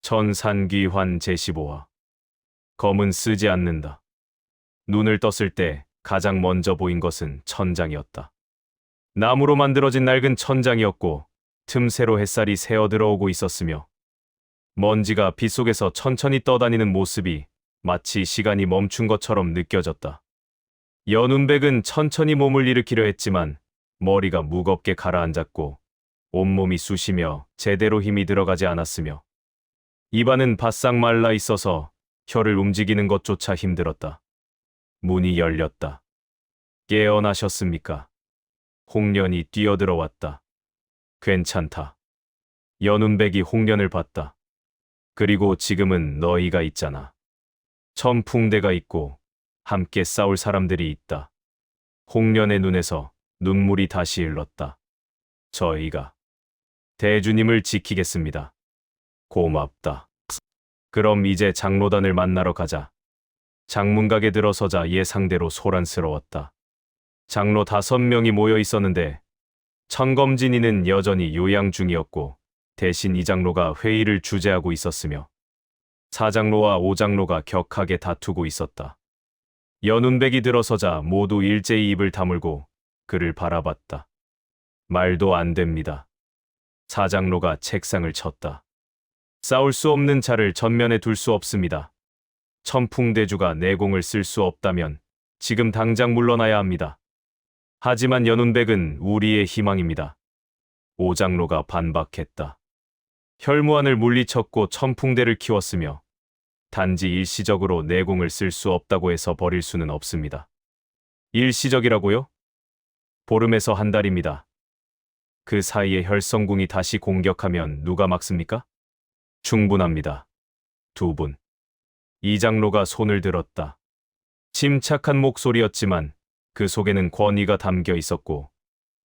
천산귀환 제15화. 검은 쓰지 않는다. 눈을 떴을 때 가장 먼저 보인 것은 천장이었다. 나무로 만들어진 낡은 천장이었고 틈새로 햇살이 새어 들어오고 있었으며 먼지가 빗속에서 천천히 떠다니는 모습이 마치 시간이 멈춘 것처럼 느껴졌다. 연운백은 천천히 몸을 일으키려 했지만 머리가 무겁게 가라앉았고 온몸이 쑤시며 제대로 힘이 들어가지 않았으며 입안은 바싹 말라 있어서 혀를 움직이는 것조차 힘들었다. 문이 열렸다. 깨어나셨습니까? 홍련이 뛰어들어왔다. 괜찮다. 연운백이 홍련을 봤다. 그리고 지금은 너희가 있잖아. 천풍대가 있고 함께 싸울 사람들이 있다. 홍련의 눈에서 눈물이 다시 흘렀다. 저희가 대주님을 지키겠습니다. 고맙다. 그럼 이제 장로단을 만나러 가자. 장문각에 들어서자 예상대로 소란스러웠다. 장로 5명이 모여 있었는데 천검진이는 여전히 요양 중이었고 대신 이 장로가 회의를 주재하고 있었으며 사장로와 오장로가 격하게 다투고 있었다. 연운백이 들어서자 모두 일제히 입을 다물고 그를 바라봤다. 말도 안 됩니다. 사장로가 책상을 쳤다. 싸울 수 없는 자를 전면에 둘 수 없습니다. 천풍대주가 내공을 쓸 수 없다면 지금 당장 물러나야 합니다. 하지만 연운백은 우리의 희망입니다. 오장로가 반박했다. 혈무안을 물리쳤고 천풍대를 키웠으며 단지 일시적으로 내공을 쓸 수 없다고 해서 버릴 수는 없습니다. 일시적이라고요? 보름에서 한 달입니다. 그 사이에 혈성궁이 다시 공격하면 누가 막습니까? 충분합니다. 2분. 이 장로가 손을 들었다. 침착한 목소리였지만 그 속에는 권위가 담겨 있었고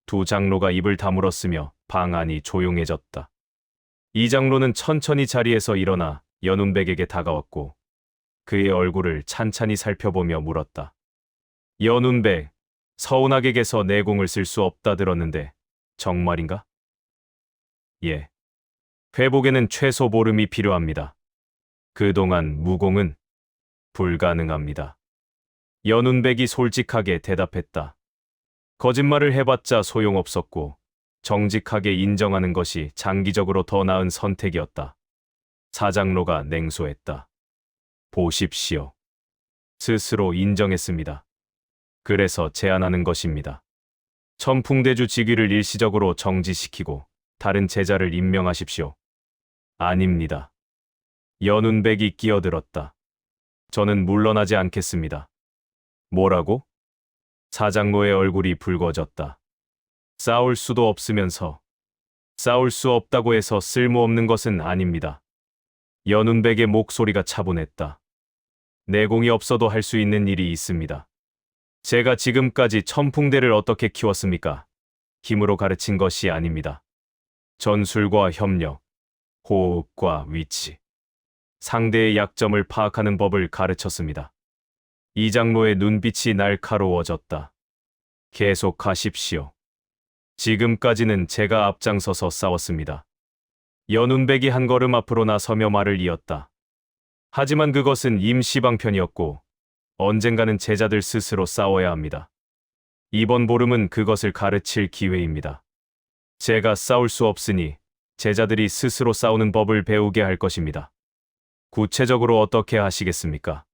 두 장로가 입을 다물었으며 방 안이 조용해졌다. 이 장로는 천천히 자리에서 일어나 연운백에게 다가왔고 그의 얼굴을 찬찬히 살펴보며 물었다. 연운백, 서운학에게서 내공을 쓸 수 없다 들었는데 정말인가? 예. 회복에는 최소 보름이 필요합니다. 그동안 무공은 불가능합니다. 연운백이 솔직하게 대답했다. 거짓말을 해봤자 소용없었고 정직하게 인정하는 것이 장기적으로 더 나은 선택이었다. 사장로가 냉소했다. 보십시오. 스스로 인정했습니다. 그래서 제안하는 것입니다. 천풍대주 직위를 일시적으로 정지시키고 다른 제자를 임명하십시오. 아닙니다. 연운백이 끼어들었다. 저는 물러나지 않겠습니다. 뭐라고? 사장로의 얼굴이 붉어졌다. 싸울 수도 없으면서 싸울 수 없다고 해서 쓸모없는 것은 아닙니다. 연운백의 목소리가 차분했다. 내공이 없어도 할 수 있는 일이 있습니다. 제가 지금까지 천풍대를 어떻게 키웠습니까? 힘으로 가르친 것이 아닙니다. 전술과 협력, 호흡과 위치, 상대의 약점을 파악하는 법을 가르쳤습니다. 이 장로의 눈빛이 날카로워졌다. 계속하십시오. 지금까지는 제가 앞장서서 싸웠습니다. 연운백이 한 걸음 앞으로 나서며 말을 이었다. 하지만 그것은 임시방편이었고 언젠가는 제자들 스스로 싸워야 합니다. 이번 보름은 그것을 가르칠 기회입니다. 제가 싸울 수 없으니 제자들이 스스로 싸우는 법을 배우게 할 것입니다. 구체적으로 어떻게 하시겠습니까?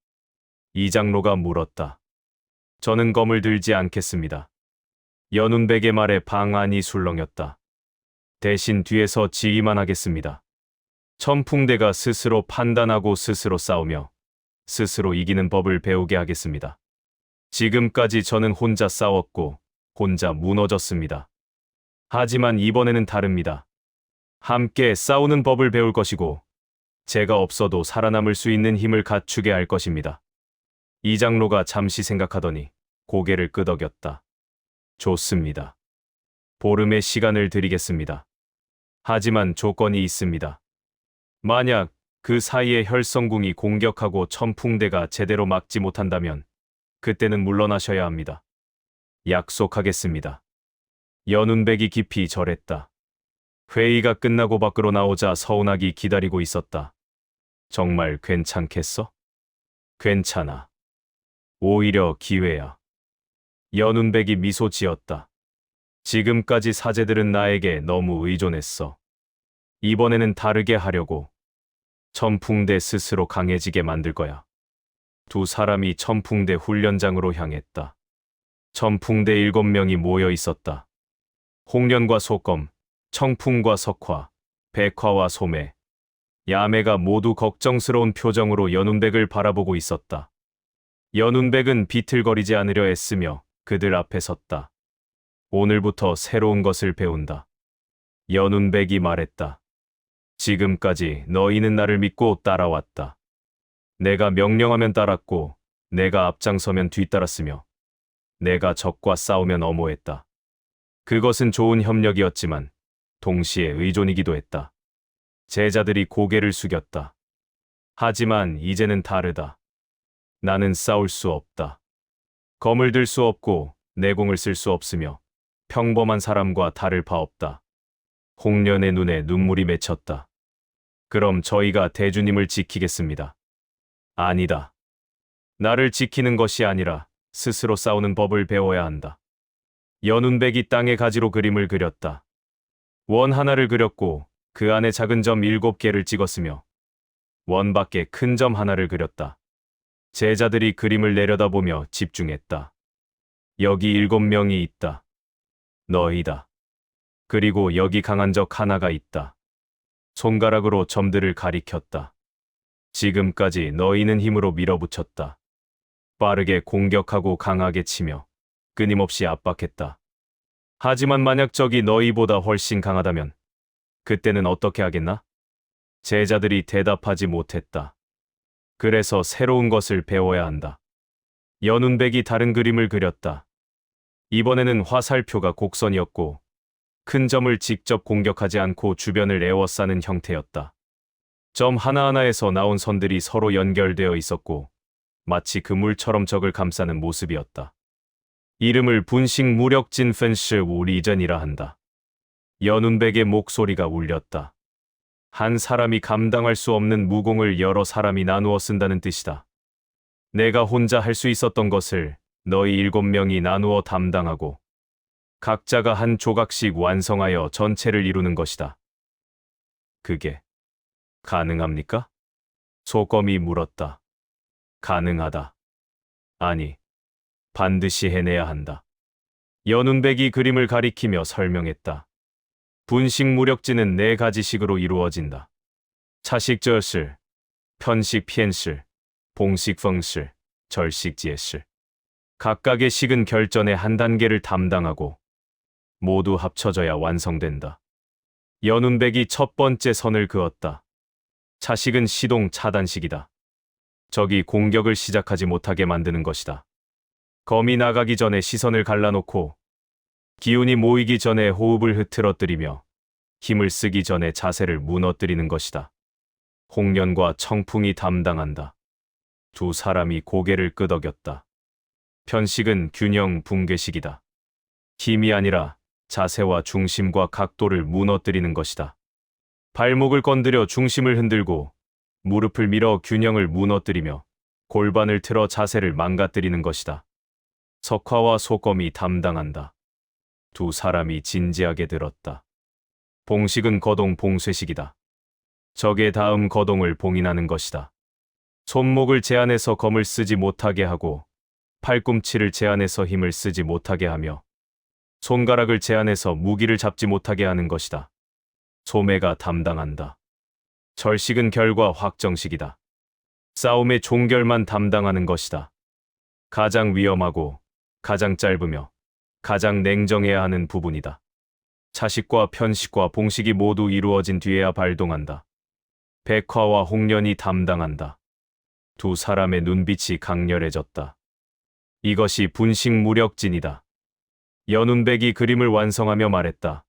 이 장로가 물었다. 저는 검을 들지 않겠습니다. 연운백의 말에 방 안이 술렁였다. 대신 뒤에서 지휘만 하겠습니다. 천풍대가 스스로 판단하고 스스로 싸우며 스스로 이기는 법을 배우게 하겠습니다. 지금까지 저는 혼자 싸웠고 혼자 무너졌습니다. 하지만 이번에는 다릅니다. 함께 싸우는 법을 배울 것이고 제가 없어도 살아남을 수 있는 힘을 갖추게 할 것입니다. 이 장로가 잠시 생각하더니 고개를 끄덕였다. 좋습니다. 보름의 시간을 드리겠습니다. 하지만 조건이 있습니다. 만약 그 사이에 혈성궁이 공격하고 천풍대가 제대로 막지 못한다면 그때는 물러나셔야 합니다. 약속하겠습니다. 연운백이 깊이 절했다. 회의가 끝나고 밖으로 나오자 서운하기 기다리고 있었다. 정말 괜찮겠어? 괜찮아. 오히려 기회야. 연운백이 미소 지었다. 지금까지 사제들은 나에게 너무 의존했어. 이번에는 다르게 하려고. 천풍대 스스로 강해지게 만들 거야. 두 사람이 천풍대 훈련장으로 향했다. 천풍대 7명이 모여 있었다. 홍련과 소검, 청풍과 석화, 백화와 소매, 야매가 모두 걱정스러운 표정으로 연운백을 바라보고 있었다. 연운백은 비틀거리지 않으려 애쓰며 그들 앞에 섰다. 오늘부터 새로운 것을 배운다. 연운백이 말했다. 지금까지 너희는 나를 믿고 따라왔다. 내가 명령하면 따랐고, 내가 앞장서면 뒤따랐으며, 내가 적과 싸우면 엄호했다. 그것은 좋은 협력이었지만, 동시에 의존이기도 했다. 제자들이 고개를 숙였다. 하지만 이제는 다르다. 나는 싸울 수 없다. 검을 들 수 없고, 내공을 쓸 수 없으며, 평범한 사람과 다를 바 없다. 홍련의 눈에 눈물이 맺혔다. 그럼 저희가 대주님을 지키겠습니다. 아니다. 나를 지키는 것이 아니라 스스로 싸우는 법을 배워야 한다. 연운백이 땅에 가지로 그림을 그렸다. 원 하나를 그렸고 그 안에 작은 점 7개를 찍었으며 원 밖에 큰 점 하나를 그렸다. 제자들이 그림을 내려다보며 집중했다. 여기 7명이 있다. 너희다. 그리고 여기 강한 적 하나가 있다. 손가락으로 점들을 가리켰다. 지금까지 너희는 힘으로 밀어붙였다. 빠르게 공격하고 강하게 치며 끊임없이 압박했다. 하지만 만약 적이 너희보다 훨씬 강하다면 그때는 어떻게 하겠나? 제자들이 대답하지 못했다. 그래서 새로운 것을 배워야 한다. 연운백이 다른 그림을 그렸다. 이번에는 화살표가 곡선이었고 큰 점을 직접 공격하지 않고 주변을 에워싸는 형태였다. 점 하나하나에서 나온 선들이 서로 연결되어 있었고 마치 그물처럼 적을 감싸는 모습이었다. 이름을 분식 무력진 펜시 우리전이라 한다. 연운백의 목소리가 울렸다. 한 사람이 감당할 수 없는 무공을 여러 사람이 나누어 쓴다는 뜻이다. 내가 혼자 할 수 있었던 것을 너희 7명이 나누어 담당하고 각자가 한 조각씩 완성하여 전체를 이루는 것이다. 그게 가능합니까? 소검이 물었다. 가능하다. 아니, 반드시 해내야 한다. 연운백이 그림을 가리키며 설명했다. 분식 무력지는 4가지식으로 이루어진다. 차식 저실, 편식 피엔실, 봉식 펑실, 절식 지에실. 각각의 식은 결전의 한 단계를 담당하고 모두 합쳐져야 완성된다. 연운백이 첫 번째 선을 그었다. 차식은 시동 차단식이다. 적이 공격을 시작하지 못하게 만드는 것이다. 검이 나가기 전에 시선을 갈라놓고 기운이 모이기 전에 호흡을 흐트러뜨리며 힘을 쓰기 전에 자세를 무너뜨리는 것이다. 홍련과 청풍이 담당한다. 두 사람이 고개를 끄덕였다. 편식은 균형 붕괴식이다. 힘이 아니라 자세와 중심과 각도를 무너뜨리는 것이다. 발목을 건드려 중심을 흔들고 무릎을 밀어 균형을 무너뜨리며 골반을 틀어 자세를 망가뜨리는 것이다. 석화와 소검이 담당한다. 두 사람이 진지하게 들었다. 봉식은 거동 봉쇄식이다. 적의 다음 거동을 봉인하는 것이다. 손목을 제한해서 검을 쓰지 못하게 하고 팔꿈치를 제한해서 힘을 쓰지 못하게 하며 손가락을 제한해서 무기를 잡지 못하게 하는 것이다. 소매가 담당한다. 절식은 결과 확정식이다. 싸움의 종결만 담당하는 것이다. 가장 위험하고 가장 짧으며 가장 냉정해야 하는 부분이다. 차식과 편식과 봉식이 모두 이루어진 뒤에야 발동한다. 백화와 홍련이 담당한다. 두 사람의 눈빛이 강렬해졌다. 이것이 분식 무력진이다. 연운백이 그림을 완성하며 말했다.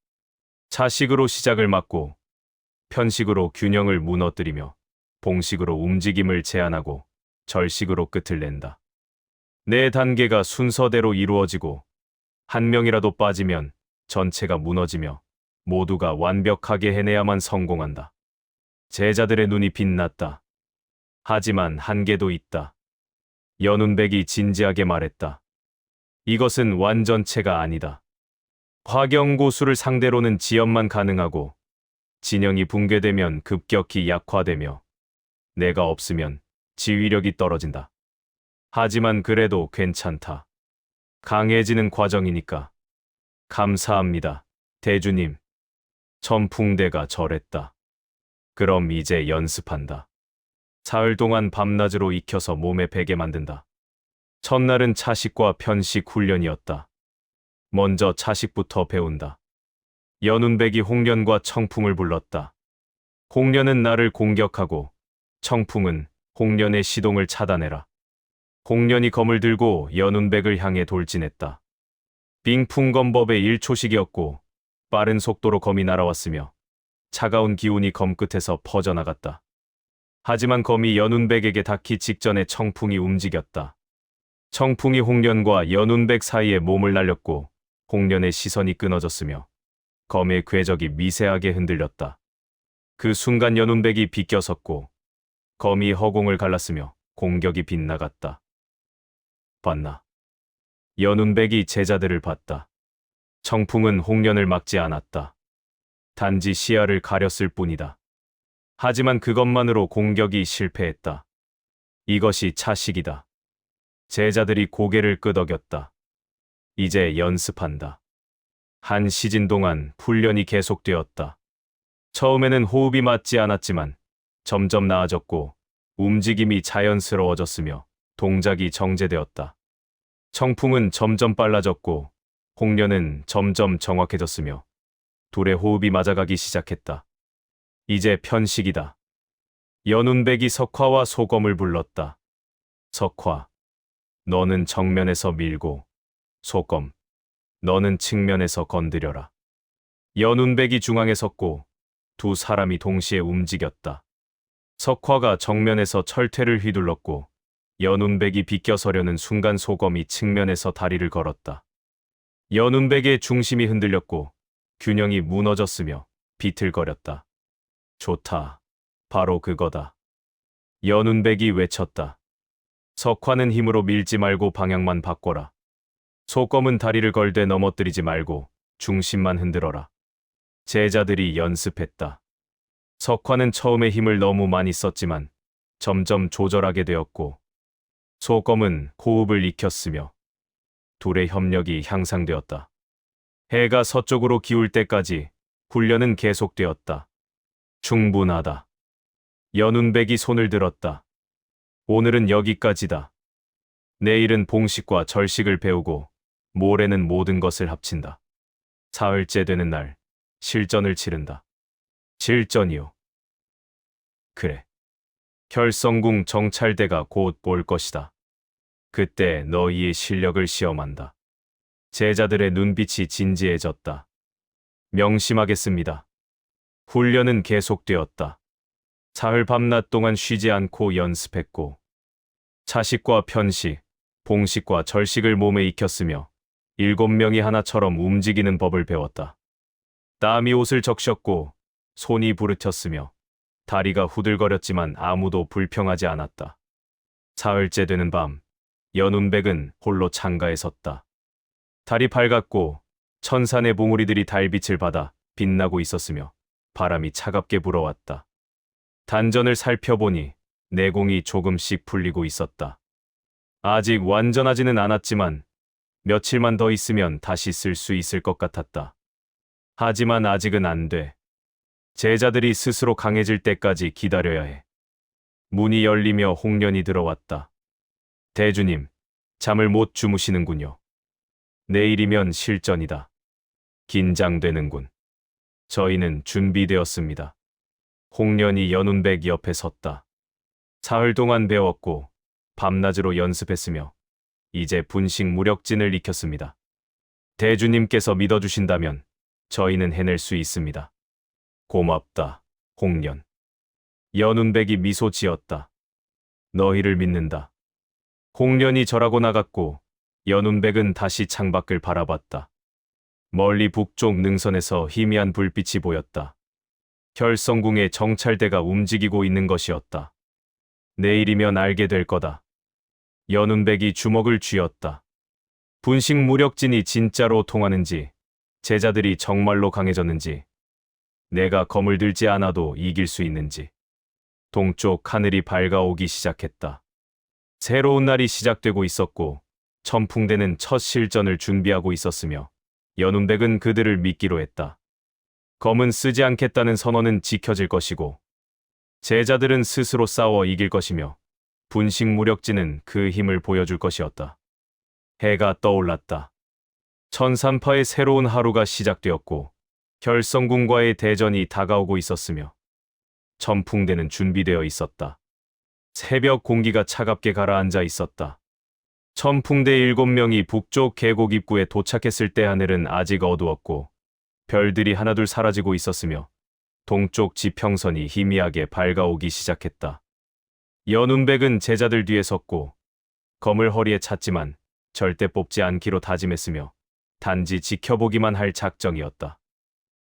차식으로 시작을 막고 편식으로 균형을 무너뜨리며 봉식으로 움직임을 제한하고 절식으로 끝을 낸다. 4단계가 순서대로 이루어지고 한 명이라도 빠지면 전체가 무너지며 모두가 완벽하게 해내야만 성공한다. 제자들의 눈이 빛났다. 하지만 한계도 있다. 연운백이 진지하게 말했다. 이것은 완전체가 아니다. 화경고수를 상대로는 지연만 가능하고 진영이 붕괴되면 급격히 약화되며 내가 없으면 지휘력이 떨어진다. 하지만 그래도 괜찮다. 강해지는 과정이니까. 감사합니다, 대주님. 천풍대가 절했다. 그럼 이제 연습한다. 사흘 동안 밤낮으로 익혀서 몸에 배게 만든다. 첫날은 차식과 편식 훈련이었다. 먼저 차식부터 배운다. 연운백이 홍련과 청풍을 불렀다. 홍련은 나를 공격하고 청풍은 홍련의 시동을 차단해라. 홍련이 검을 들고 연운백을 향해 돌진했다. 빙풍검법의 1초씩이었고 빠른 속도로 검이 날아왔으며 차가운 기운이 검 끝에서 퍼져나갔다. 하지만 검이 연운백에게 닿기 직전에 청풍이 움직였다. 청풍이 홍련과 연운백 사이에 몸을 날렸고 홍련의 시선이 끊어졌으며 검의 궤적이 미세하게 흔들렸다. 그 순간 연운백이 비껴섰고 검이 허공을 갈랐으며 공격이 빗나갔다. 봤나? 연운백이 제자들을 봤다. 청풍은 홍련을 막지 않았다. 단지 시야를 가렸을 뿐이다. 하지만 그것만으로 공격이 실패했다. 이것이 차식이다. 제자들이 고개를 끄덕였다. 이제 연습한다. 한 시즌 동안 훈련이 계속되었다. 처음에는 호흡이 맞지 않았지만 점점 나아졌고 움직임이 자연스러워졌으며 동작이 정제되었다. 청풍은 점점 빨라졌고 홍련은 점점 정확해졌으며 둘의 호흡이 맞아가기 시작했다. 이제 편식이다. 연운백이 석화와 소검을 불렀다. 석화, 너는 정면에서 밀고, 소검, 너는 측면에서 건드려라. 연운백이 중앙에 섰고 두 사람이 동시에 움직였다. 석화가 정면에서 철퇴를 휘둘렀고 연운백이 비껴서려는 순간 소검이 측면에서 다리를 걸었다. 연운백의 중심이 흔들렸고 균형이 무너졌으며 비틀거렸다. 좋다. 바로 그거다. 연운백이 외쳤다. 석화는 힘으로 밀지 말고 방향만 바꿔라. 소검은 다리를 걸되 넘어뜨리지 말고 중심만 흔들어라. 제자들이 연습했다. 석화는 처음에 힘을 너무 많이 썼지만 점점 조절하게 되었고 소검은 호흡을 익혔으며 둘의 협력이 향상되었다. 해가 서쪽으로 기울 때까지 훈련은 계속되었다. 충분하다. 연운백이 손을 들었다. 오늘은 여기까지다. 내일은 봉식과 절식을 배우고 모레는 모든 것을 합친다. 사흘째 되는 날 실전을 치른다. 실전이요. 그래. 결성궁 정찰대가 곧 올 것이다. 그때 너희의 실력을 시험한다. 제자들의 눈빛이 진지해졌다. 명심하겠습니다. 훈련은 계속되었다. 사흘 밤낮 동안 쉬지 않고 연습했고 차식과 편식, 봉식과 절식을 몸에 익혔으며 7명이 하나처럼 움직이는 법을 배웠다. 땀이 옷을 적셨고 손이 부르텄으며 다리가 후들거렸지만 아무도 불평하지 않았다. 사흘째 되는 밤, 연운백은 홀로 창가에 섰다. 달이 밝았고 천산의 봉우리들이 달빛을 받아 빛나고 있었으며 바람이 차갑게 불어왔다. 단전을 살펴보니 내공이 조금씩 풀리고 있었다. 아직 완전하지는 않았지만 며칠만 더 있으면 다시 쓸 수 있을 것 같았다. 하지만 아직은 안 돼. 제자들이 스스로 강해질 때까지 기다려야 해. 문이 열리며 홍련이 들어왔다. 대주님, 잠을 못 주무시는군요. 내일이면 실전이다. 긴장되는군. 저희는 준비되었습니다. 홍련이 연운백 옆에 섰다. 사흘 동안 배웠고 밤낮으로 연습했으며 이제 분식 무력진을 익혔습니다. 대주님께서 믿어주신다면 저희는 해낼 수 있습니다. 고맙다, 홍련. 연운백이 미소 지었다. 너희를 믿는다. 홍련이 절하고 나갔고 연운백은 다시 창밖을 바라봤다. 멀리 북쪽 능선에서 희미한 불빛이 보였다. 결성궁의 정찰대가 움직이고 있는 것이었다. 내일이면 알게 될 거다. 연운백이 주먹을 쥐었다. 분식 무력진이 진짜로 통하는지, 제자들이 정말로 강해졌는지, 내가 검을 들지 않아도 이길 수 있는지. 동쪽 하늘이 밝아오기 시작했다. 새로운 날이 시작되고 있었고, 천풍대는 첫 실전을 준비하고 있었으며, 연운백은 그들을 믿기로 했다. 검은 쓰지 않겠다는 선언은 지켜질 것이고, 제자들은 스스로 싸워 이길 것이며, 분식 무력진은 그 힘을 보여줄 것이었다. 해가 떠올랐다. 천산파의 새로운 하루가 시작되었고, 결성군과의 대전이 다가오고 있었으며, 천풍대는 준비되어 있었다. 새벽 공기가 차갑게 가라앉아 있었다. 천풍대 7명이 북쪽 계곡 입구에 도착했을 때 하늘은 아직 어두웠고, 별들이 하나둘 사라지고 있었으며, 동쪽 지평선이 희미하게 밝아오기 시작했다. 연운백은 제자들 뒤에 섰고, 검을 허리에 찼지만 절대 뽑지 않기로 다짐했으며, 단지 지켜보기만 할 작정이었다.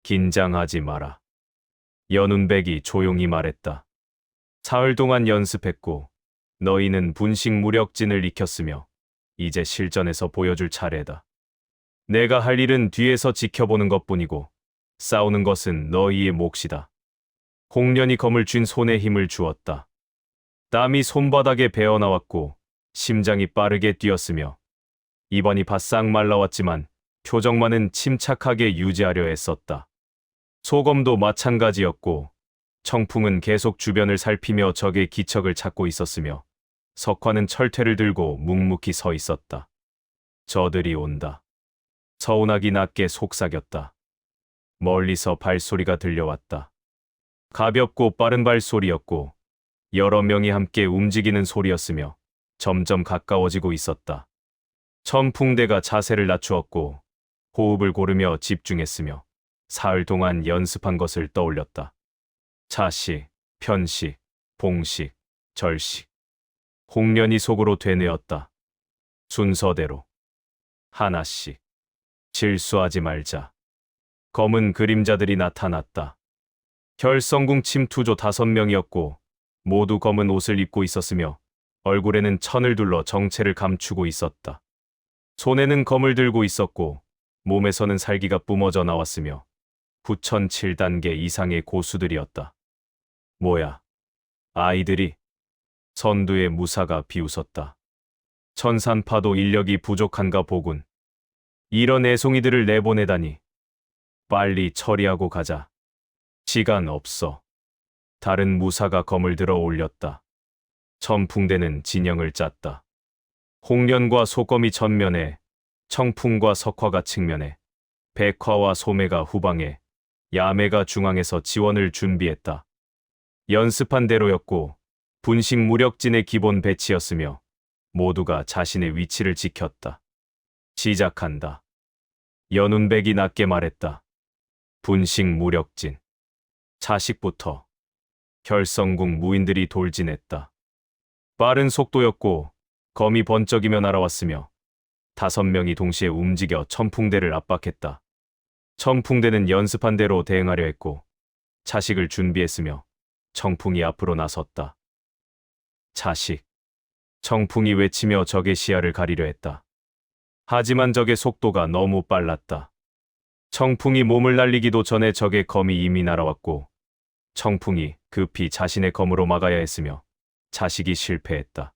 긴장하지 마라. 연운백이 조용히 말했다. 사흘 동안 연습했고, 너희는 분식 무력진을 익혔으며, 이제 실전에서 보여줄 차례다. 내가 할 일은 뒤에서 지켜보는 것뿐이고, 싸우는 것은 너희의 몫이다. 홍련이 검을 쥔 손에 힘을 주었다. 땀이 손바닥에 배어나왔고, 심장이 빠르게 뛰었으며, 입안이 바싹 말라왔지만, 표정만은 침착하게 유지하려 애썼다. 소검도 마찬가지였고, 청풍은 계속 주변을 살피며 적의 기척을 찾고 있었으며, 석화는 철퇴를 들고 묵묵히 서 있었다. 저들이 온다. 서운하기 낮게 속삭였다. 멀리서 발소리가 들려왔다. 가볍고 빠른 발소리였고, 여러 명이 함께 움직이는 소리였으며, 점점 가까워지고 있었다. 천풍대가 자세를 낮추었고, 호흡을 고르며 집중했으며, 사흘 동안 연습한 것을 떠올렸다. 차식, 편식, 봉식, 절식. 홍련이 속으로 되뇌었다. 순서대로. 하나씩. 실수하지 말자. 검은 그림자들이 나타났다. 결성궁 침투조 5명이었고, 모두 검은 옷을 입고 있었으며, 얼굴에는 천을 둘러 정체를 감추고 있었다. 손에는 검을 들고 있었고, 몸에서는 살기가 뿜어져 나왔으며, 9007단계 이상의 고수들이었다. 뭐야? 아이들이? 선두의 무사가 비웃었다. 천산파도 인력이 부족한가 보군. 이런 애송이들을 내보내다니. 빨리 처리하고 가자. 시간 없어. 다른 무사가 검을 들어 올렸다. 천풍대는 진영을 짰다. 홍련과 소검이 전면에, 청풍과 석화가 측면에, 백화와 소매가 후방에, 야매가 중앙에서 지원을 준비했다. 연습한 대로였고, 분식 무력진의 기본 배치였으며, 모두가 자신의 위치를 지켰다. 시작한다. 연운백이 낮게 말했다. 분식 무력진. 자식부터. 결성궁 무인들이 돌진했다. 빠른 속도였고, 검이 번쩍이며 날아왔으며, 5명이 동시에 움직여 천풍대를 압박했다. 천풍대는 연습한 대로 대응하려 했고, 차식을 준비했으며, 청풍이 앞으로 나섰다. 차식. 청풍이 외치며 적의 시야를 가리려 했다. 하지만 적의 속도가 너무 빨랐다. 청풍이 몸을 날리기도 전에 적의 검이 이미 날아왔고, 청풍이 급히 자신의 검으로 막아야 했으며, 차식이 실패했다.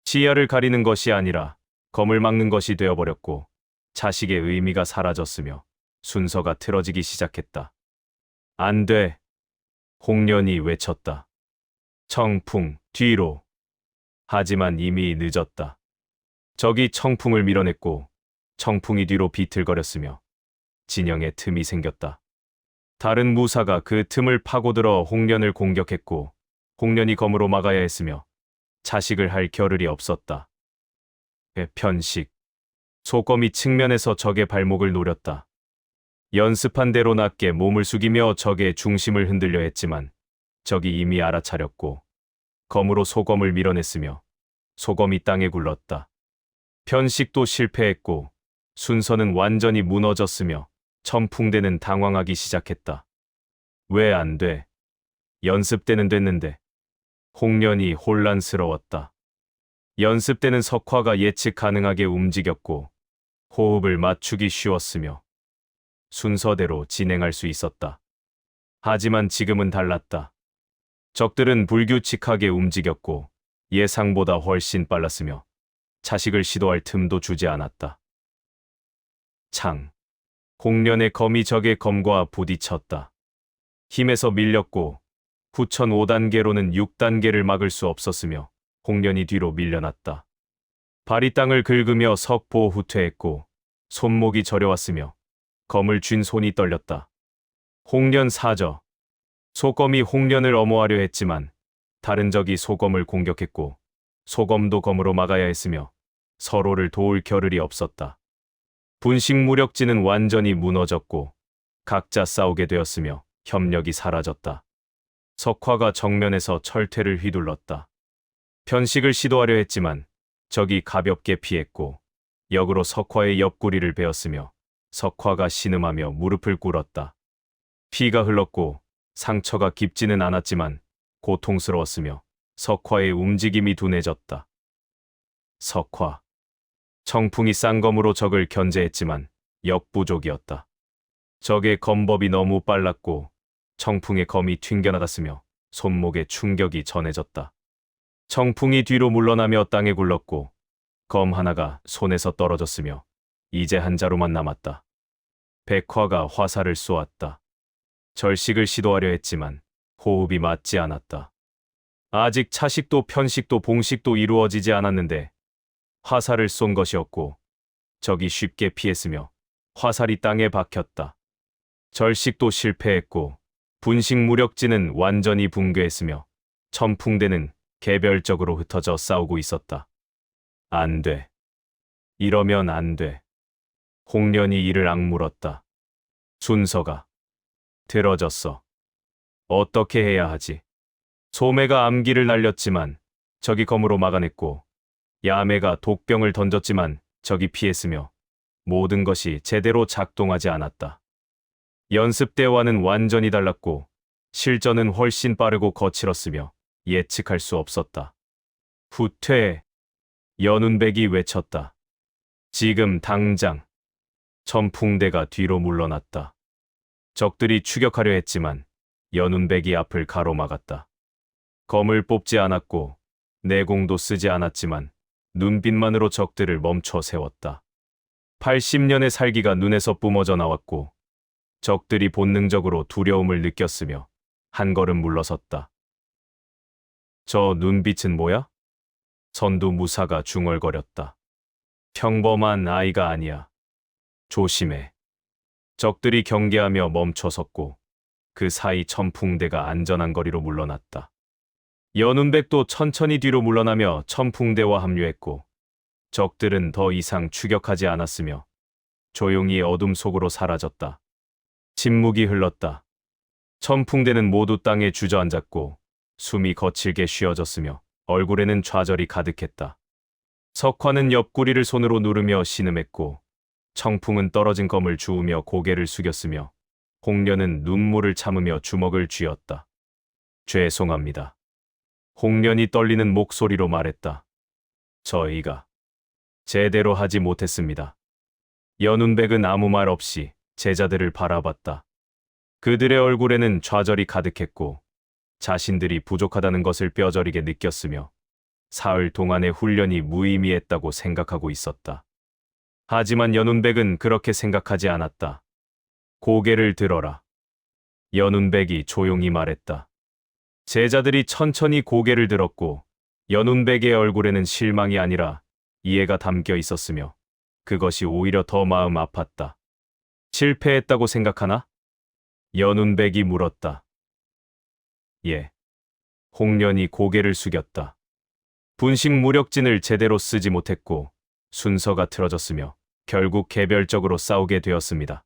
시야를 가리는 것이 아니라 검을 막는 것이 되어버렸고, 차식의 의미가 사라졌으며, 순서가 틀어지기 시작했다. 안 돼. 홍련이 외쳤다. 청풍, 뒤로. 하지만 이미 늦었다. 적이 청풍을 밀어냈고, 청풍이 뒤로 비틀거렸으며, 진영에 틈이 생겼다. 다른 무사가 그 틈을 파고들어 홍련을 공격했고, 홍련이 검으로 막아야 했으며, 차식을 할 겨를이 없었다. 편식. 소검이 측면에서 적의 발목을 노렸다. 연습한 대로 낮게 몸을 숙이며 적의 중심을 흔들려 했지만, 적이 이미 알아차렸고, 검으로 소검을 밀어냈으며, 소검이 땅에 굴렀다. 편식도 실패했고, 순서는 완전히 무너졌으며, 천풍대는 당황하기 시작했다. 왜 안 돼? 연습 때는 됐는데. 홍련이 혼란스러웠다. 연습 때는 석화가 예측 가능하게 움직였고 호흡을 맞추기 쉬웠으며 순서대로 진행할 수 있었다. 하지만 지금은 달랐다. 적들은 불규칙하게 움직였고 예상보다 훨씬 빨랐으며 차식을 시도할 틈도 주지 않았다. 창. 홍련의 검이 적의 검과 부딪혔다. 힘에서 밀렸고 후천 5단계로는 6단계를 막을 수 없었으며 홍련이 뒤로 밀려났다. 발이 땅을 긁으며 석보 후퇴했고 손목이 저려왔으며 검을 쥔 손이 떨렸다. 홍련 사저. 소검이 홍련을 엄호하려 했지만 다른 적이 소검을 공격했고 소검도 검으로 막아야 했으며 서로를 도울 겨를이 없었다. 분식 무력지는 완전히 무너졌고 각자 싸우게 되었으며 협력이 사라졌다. 석화가 정면에서 철퇴를 휘둘렀다. 편식을 시도하려 했지만 적이 가볍게 피했고 역으로 석화의 옆구리를 베었으며 석화가 신음하며 무릎을 꿇었다. 피가 흘렀고 상처가 깊지는 않았지만 고통스러웠으며 석화의 움직임이 둔해졌다. 석화. 청풍이 쌍검으로 적을 견제했지만 역부족이었다. 적의 검법이 너무 빨랐고 청풍의 검이 튕겨나갔으며 손목에 충격이 전해졌다. 청풍이 뒤로 물러나며 땅에 굴렀고 검 하나가 손에서 떨어졌으며 이제 한 자루만 남았다. 백화가 화살을 쏘았다. 절식을 시도하려 했지만 호흡이 맞지 않았다. 아직 차식도 편식도 봉식도 이루어지지 않았는데 화살을 쏜 것이었고 적이 쉽게 피했으며 화살이 땅에 박혔다. 절식도 실패했고 분식 무력지는 완전히 붕괴했으며 천풍대는 개별적으로 흩어져 싸우고 있었다. 안 돼. 이러면 안 돼. 홍련이 이를 악물었다. 순서가 틀어졌어. 어떻게 해야 하지? 소매가 암기를 날렸지만 적이 검으로 막아냈고 야매가 독병을 던졌지만 적이 피했으며 모든 것이 제대로 작동하지 않았다. 연습 때와는 완전히 달랐고 실전은 훨씬 빠르고 거칠었으며 예측할 수 없었다. 후퇴. 연운백이 외쳤다. 지금 당장. 천풍대가 뒤로 물러났다. 적들이 추격하려 했지만 연운백이 앞을 가로막았다. 검을 뽑지 않았고 내공도 쓰지 않았지만 눈빛만으로 적들을 멈춰 세웠다. 80년의 살기가 눈에서 뿜어져 나왔고 적들이 본능적으로 두려움을 느꼈으며 한 걸음 물러섰다. 저 눈빛은 뭐야? 선두 무사가 중얼거렸다. 평범한 아이가 아니야. 조심해. 적들이 경계하며 멈춰섰고 그 사이 천풍대가 안전한 거리로 물러났다. 연운백도 천천히 뒤로 물러나며 천풍대와 합류했고 적들은 더 이상 추격하지 않았으며 조용히 어둠 속으로 사라졌다. 침묵이 흘렀다. 천풍대는 모두 땅에 주저앉았고 숨이 거칠게 쉬어졌으며 얼굴에는 좌절이 가득했다. 석화는 옆구리를 손으로 누르며 신음했고 청풍은 떨어진 검을 주우며 고개를 숙였으며 홍련은 눈물을 참으며 주먹을 쥐었다. 죄송합니다. 홍련이 떨리는 목소리로 말했다. 저희가 제대로 하지 못했습니다. 연운백은 아무 말 없이 제자들을 바라봤다. 그들의 얼굴에는 좌절이 가득했고 자신들이 부족하다는 것을 뼈저리게 느꼈으며 사흘 동안의 훈련이 무의미했다고 생각하고 있었다. 하지만 연운백은 그렇게 생각하지 않았다. 고개를 들어라. 연운백이 조용히 말했다. 제자들이 천천히 고개를 들었고 연운백의 얼굴에는 실망이 아니라 이해가 담겨 있었으며 그것이 오히려 더 마음 아팠다. 실패했다고 생각하나? 연운백이 물었다. 예. 홍련이 고개를 숙였다. 분식 무력진을 제대로 쓰지 못했고 순서가 틀어졌으며 결국 개별적으로 싸우게 되었습니다.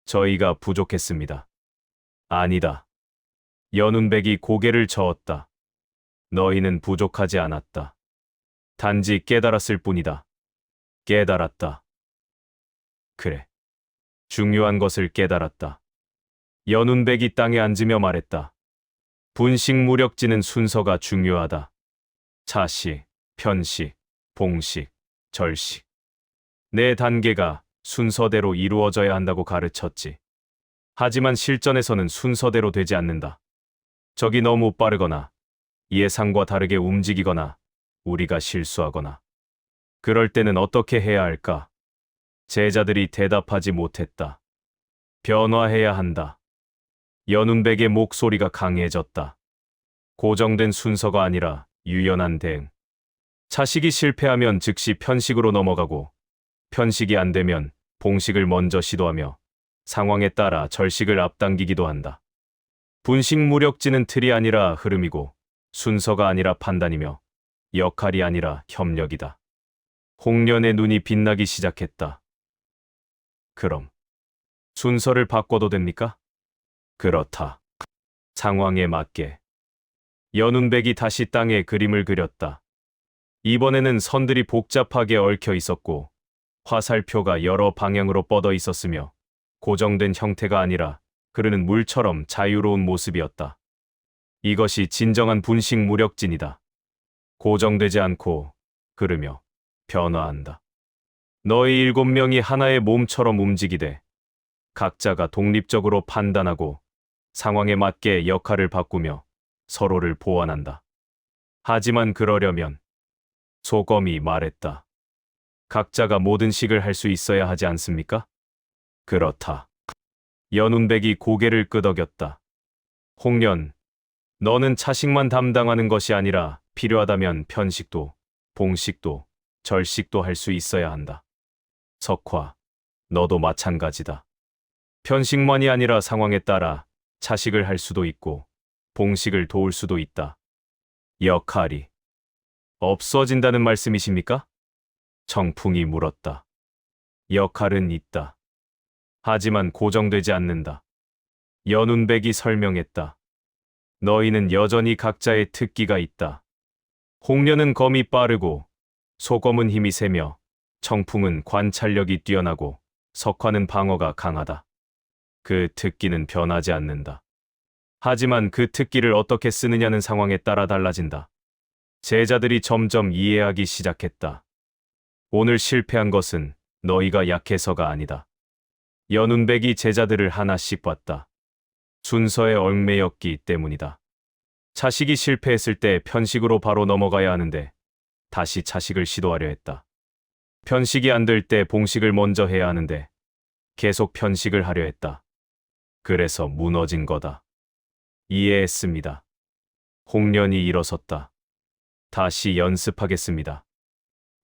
저희가 부족했습니다. 아니다. 연운백이 고개를 저었다. 너희는 부족하지 않았다. 단지 깨달았을 뿐이다. 깨달았다. 그래. 중요한 것을 깨달았다. 연운백이 땅에 앉으며 말했다. 분식무력지는 순서가 중요하다. 차식, 편식, 봉식, 절식. 네 단계가 순서대로 이루어져야 한다고 가르쳤지. 하지만 실전에서는 순서대로 되지 않는다. 적이 너무 빠르거나 예상과 다르게 움직이거나 우리가 실수하거나 그럴 때는 어떻게 해야 할까? 제자들이 대답하지 못했다. 변화해야 한다. 연운백의 목소리가 강해졌다. 고정된 순서가 아니라 유연한 대응. 차식이 실패하면 즉시 편식으로 넘어가고 편식이 안 되면 봉식을 먼저 시도하며 상황에 따라 절식을 앞당기기도 한다. 분식무력지는 틀이 아니라 흐름이고 순서가 아니라 판단이며 역할이 아니라 협력이다. 홍련의 눈이 빛나기 시작했다. 그럼 순서를 바꿔도 됩니까? 그렇다. 상황에 맞게. 연운백이 다시 땅에 그림을 그렸다. 이번에는 선들이 복잡하게 얽혀 있었고 화살표가 여러 방향으로 뻗어 있었으며 고정된 형태가 아니라 흐르는 물처럼 자유로운 모습이었다. 이것이 진정한 분식무력진이다. 고정되지 않고 흐르며 변화한다. 너희 7명이 하나의 몸처럼 움직이되 각자가 독립적으로 판단하고 상황에 맞게 역할을 바꾸며 서로를 보완한다. 하지만 그러려면 소검이 말했다. 각자가 모든 식을 할 수 있어야 하지 않습니까? 그렇다. 연운백이 고개를 끄덕였다. 홍련, 너는 차식만 담당하는 것이 아니라 필요하다면 편식도, 봉식도, 절식도 할 수 있어야 한다. 석화, 너도 마찬가지다. 편식만이 아니라 상황에 따라 차식을 할 수도 있고 봉식을 도울 수도 있다. 역할이 없어진다는 말씀이십니까? 청풍이 물었다. 역할은 있다. 하지만 고정되지 않는다. 연운백이 설명했다. 너희는 여전히 각자의 특기가 있다. 홍련은 검이 빠르고 소검은 힘이 세며 청풍은 관찰력이 뛰어나고 석화는 방어가 강하다. 그 특기는 변하지 않는다. 하지만 그 특기를 어떻게 쓰느냐는 상황에 따라 달라진다. 제자들이 점점 이해하기 시작했다. 오늘 실패한 것은 너희가 약해서가 아니다. 연운백이 제자들을 하나씩 봤다. 순서에 얽매였기 때문이다. 차식이 실패했을 때 편식으로 바로 넘어가야 하는데 다시 차식을 시도하려 했다. 편식이 안 될 때 봉식을 먼저 해야 하는데 계속 편식을 하려 했다. 그래서 무너진 거다. 이해했습니다. 홍련이 일어섰다. 다시 연습하겠습니다.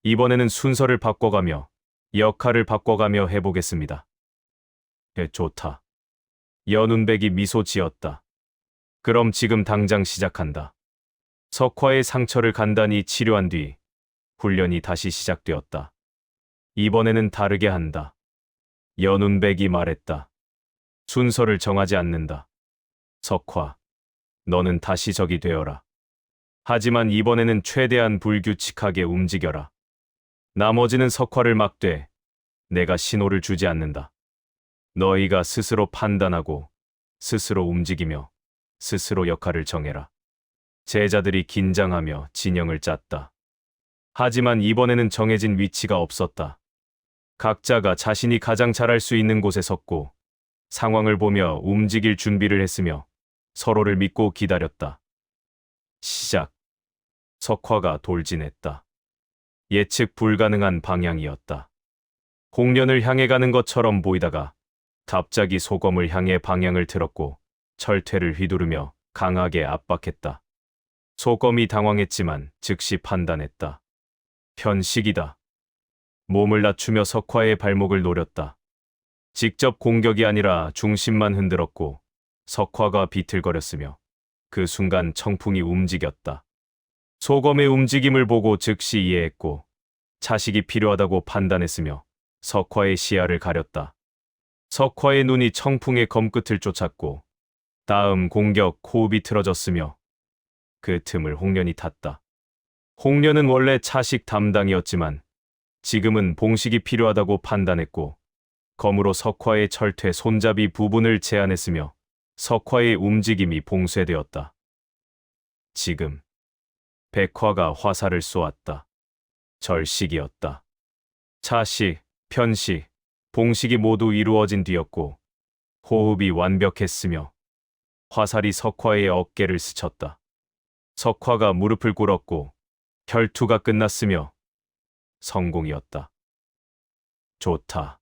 이번에는 순서를 바꿔가며 역할을 바꿔가며 해보겠습니다. 좋다. 연운백이 미소 지었다. 그럼 지금 당장 시작한다. 석화의 상처를 간단히 치료한 뒤 훈련이 다시 시작되었다. 이번에는 다르게 한다. 연운백이 말했다. 순서를 정하지 않는다. 석화, 너는 다시 적이 되어라. 하지만 이번에는 최대한 불규칙하게 움직여라. 나머지는 석화를 막되 내가 신호를 주지 않는다. 너희가 스스로 판단하고 스스로 움직이며 스스로 역할을 정해라. 제자들이 긴장하며 진영을 짰다. 하지만 이번에는 정해진 위치가 없었다. 각자가 자신이 가장 잘할 수 있는 곳에 섰고 상황을 보며 움직일 준비를 했으며 서로를 믿고 기다렸다. 시작. 석화가 돌진했다. 예측 불가능한 방향이었다. 홍련을 향해 가는 것처럼 보이다가 갑자기 소검을 향해 방향을 틀었고 철퇴를 휘두르며 강하게 압박했다. 소검이 당황했지만 즉시 판단했다. 편식이다. 몸을 낮추며 석화의 발목을 노렸다. 직접 공격이 아니라 중심만 흔들었고 석화가 비틀거렸으며 그 순간 청풍이 움직였다. 소검의 움직임을 보고 즉시 이해했고 차식이 필요하다고 판단했으며 석화의 시야를 가렸다. 석화의 눈이 청풍의 검끝을 쫓았고 다음 공격 호흡이 틀어졌으며 그 틈을 홍련이 탔다. 홍련은 원래 차식 담당이었지만 지금은 봉식이 필요하다고 판단했고 검으로 석화의 철퇴 손잡이 부분을 제한했으며 석화의 움직임이 봉쇄되었다. 지금 백화가 화살을 쏘았다. 절식이었다. 차식, 편식, 봉식이 모두 이루어진 뒤였고 호흡이 완벽했으며 화살이 석화의 어깨를 스쳤다. 석화가 무릎을 꿇었고 결투가 끝났으며 성공이었다. 좋다.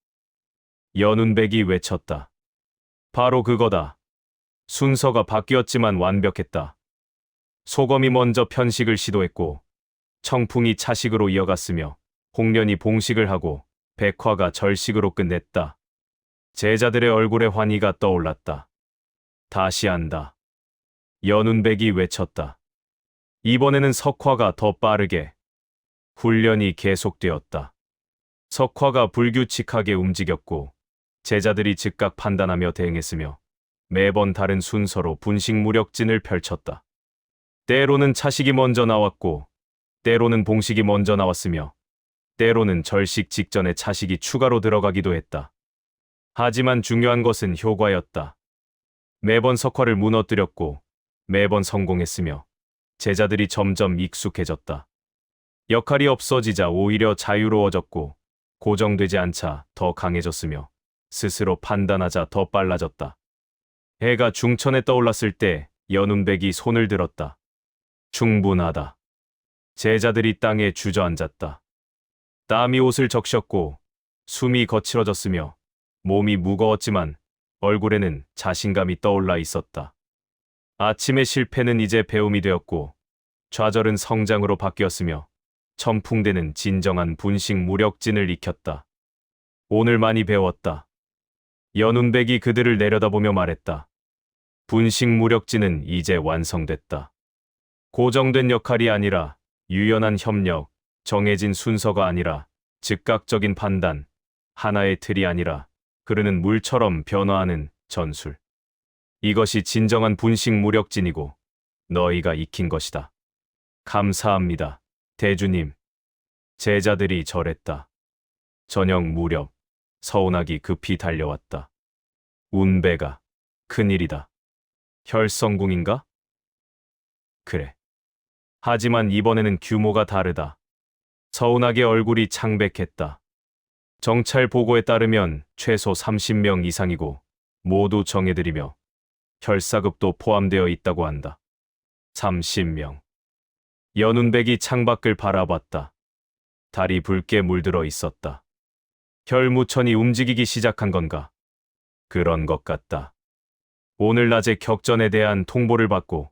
연운백이 외쳤다. 바로 그거다. 순서가 바뀌었지만 완벽했다. 소검이 먼저 편식을 시도했고 청풍이 차식으로 이어갔으며 홍련이 봉식을 하고 백화가 절식으로 끝냈다. 제자들의 얼굴에 환희가 떠올랐다. 다시 한다. 연운백이 외쳤다. 이번에는 석화가 더 빠르게. 훈련이 계속되었다. 석화가 불규칙하게 움직였고 제자들이 즉각 판단하며 대응했으며 매번 다른 순서로 분식 무력진을 펼쳤다. 때로는 차식이 먼저 나왔고 때로는 봉식이 먼저 나왔으며 때로는 절식 직전에 차식이 추가로 들어가기도 했다. 하지만 중요한 것은 효과였다. 매번 석화를 무너뜨렸고 매번 성공했으며 제자들이 점점 익숙해졌다. 역할이 없어지자 오히려 자유로워졌고 고정되지 않자 더 강해졌으며 스스로 판단하자 더 빨라졌다. 해가 중천에 떠올랐을 때 연운백이 손을 들었다. 충분하다. 제자들이 땅에 주저앉았다. 땀이 옷을 적셨고 숨이 거칠어졌으며 몸이 무거웠지만 얼굴에는 자신감이 떠올라 있었다. 아침의 실패는 이제 배움이 되었고 좌절은 성장으로 바뀌었으며 천풍대는 진정한 분식 무력진을 익혔다. 오늘 많이 배웠다. 연운백이 그들을 내려다보며 말했다. 분식 무력진은 이제 완성됐다. 고정된 역할이 아니라 유연한 협력, 정해진 순서가 아니라 즉각적인 판단, 하나의 틀이 아니라 흐르는 물처럼 변화하는 전술. 이것이 진정한 분식 무력진이고 너희가 익힌 것이다. 감사합니다, 대주님. 제자들이 절했다. 저녁 무렵 서운하기 급히 달려왔다. 운배가 큰일이다. 혈성궁인가? 그래. 하지만 이번에는 규모가 다르다. 서운하게 얼굴이 창백했다. 정찰 보고에 따르면 최소 30명 이상이고 모두 정예들이며 혈사급도 포함되어 있다고 한다. 30명. 연운백이 창밖을 바라봤다. 달이 붉게 물들어 있었다. 혈무천이 움직이기 시작한 건가? 그런 것 같다. 오늘 낮에 격전에 대한 통보를 받고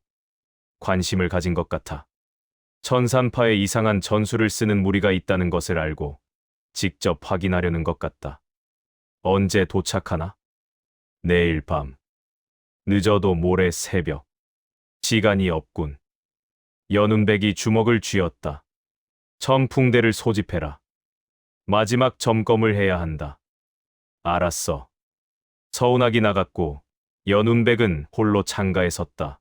관심을 가진 것 같아. 천산파에 이상한 전술을 쓰는 무리가 있다는 것을 알고 직접 확인하려는 것 같다. 언제 도착하나? 내일 밤. 늦어도 모레 새벽. 시간이 없군. 연운백이 주먹을 쥐었다. 천풍대를 소집해라. 마지막 점검을 해야 한다. 알았어. 서운하기 나갔고 연운백은 홀로 창가에 섰다.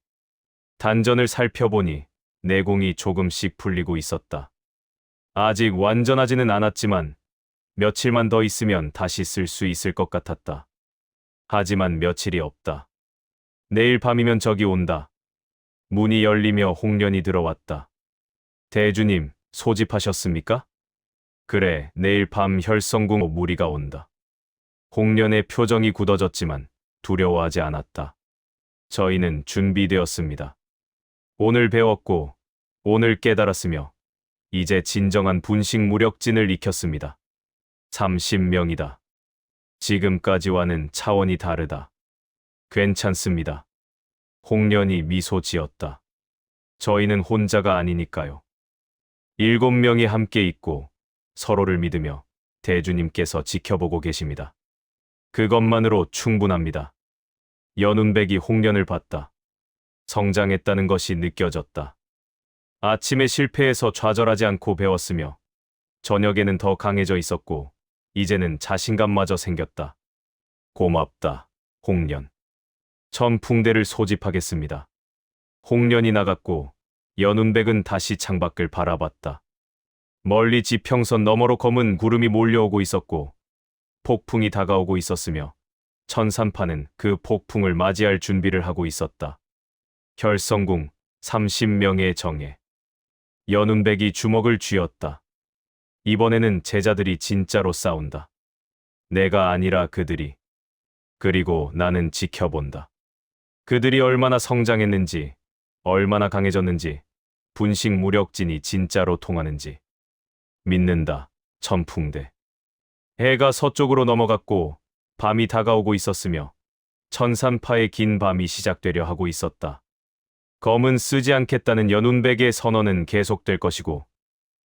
단전을 살펴보니 내공이 조금씩 풀리고 있었다. 아직 완전하지는 않았지만 며칠만 더 있으면 다시 쓸 수 있을 것 같았다. 하지만 며칠이 없다. 내일 밤이면 적이 온다. 문이 열리며 홍련이 들어왔다. 대주님, 소집하셨습니까? 그래, 내일 밤 혈성궁 무리가 온다. 홍련의 표정이 굳어졌지만 두려워하지 않았다. 저희는 준비되었습니다. 오늘 배웠고 오늘 깨달았으며 이제 진정한 분식 무력진을 익혔습니다. 30명이다. 지금까지와는 차원이 다르다. 괜찮습니다. 홍련이 미소 지었다. 저희는 혼자가 아니니까요. 7명이 함께 있고 서로를 믿으며 대주님께서 지켜보고 계십니다. 그것만으로 충분합니다. 연운백이 홍련을 봤다. 성장했다는 것이 느껴졌다. 아침의 실패에서 좌절하지 않고 배웠으며 저녁에는 더 강해져 있었고 이제는 자신감마저 생겼다. 고맙다, 홍련. 천풍대를 소집하겠습니다. 홍련이 나갔고 연운백은 다시 창밖을 바라봤다. 멀리 지평선 너머로 검은 구름이 몰려오고 있었고 폭풍이 다가오고 있었으며 천산파는 그 폭풍을 맞이할 준비를 하고 있었다. 혈성궁, 30명의 정예. 연운백이 주먹을 쥐었다. 이번에는 제자들이 진짜로 싸운다. 내가 아니라 그들이. 그리고 나는 지켜본다. 그들이 얼마나 성장했는지, 얼마나 강해졌는지, 분식 무력진이 진짜로 통하는지. 믿는다. 천풍대. 해가 서쪽으로 넘어갔고 밤이 다가오고 있었으며 천산파의 긴 밤이 시작되려 하고 있었다. 검은 쓰지 않겠다는 연운백의 선언은 계속될 것이고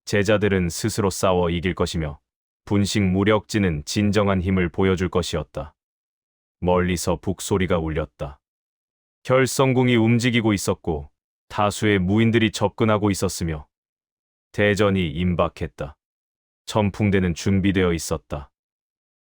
제자들은 스스로 싸워 이길 것이며 분식 무력진은 진정한 힘을 보여줄 것이었다. 멀리서 북소리가 울렸다. 결성궁이 움직이고 있었고 다수의 무인들이 접근하고 있었으며 대전이 임박했다. 천풍대는 준비되어 있었다.